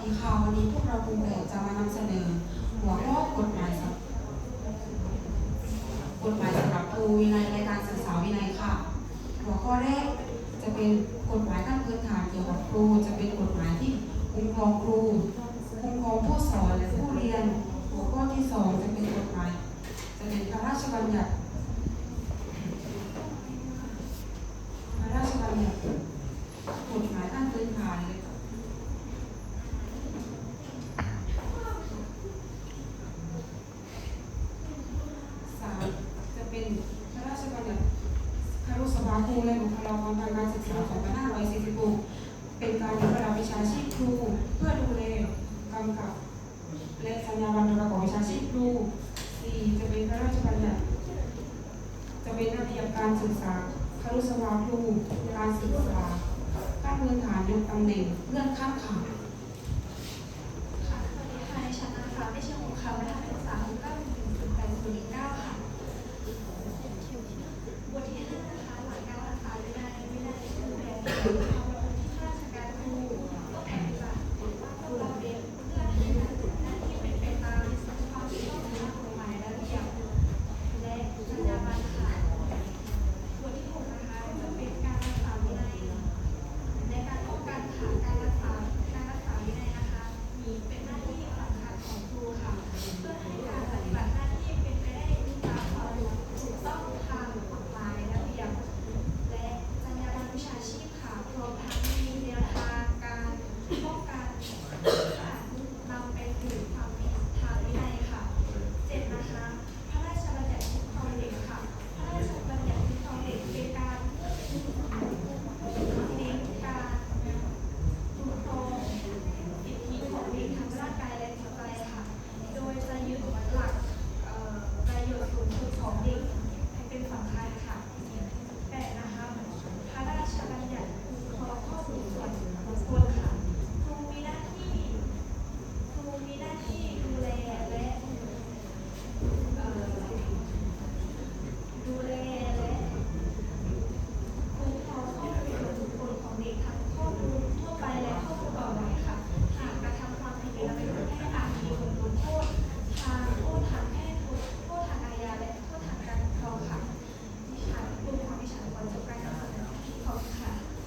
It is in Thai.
ดีค่ะวันนี้พวกเรากลุ่มแรกจะมานำเสนอหัวข้อกฎหมายสำหรับครูวินัยในการศึกษาวินัยค่ะหัวข้อแรกจะเป็นกฎหมายขั้นพื้นฐานเกี่ยวกับครูจะเป็นกฎหมายที่คุ้มครองครูคุ้มครองผู้สอนและผู้เรียนหัวข้อที่2จะเป็นกฎหมายจะเป็นพระราชบัญญัติกฎหมายขั้นพื้นฐานเลยจะเป็นพระราชบัญญัติครุสภาครูและบุคลากรทางการศึกษา2546เป็นการยกระดับวิชาชีพครูเพื่อดูแลกำกับและสัญญาบัตรประกอบวิชาชีพครู4จะเป็นพระราชบัญญัติจะเป็นระเบียบการศึกษาครุสภาครูการศึกษาขั้นพื้นฐานยกตำแหน่งเลื่อนขั้นขาด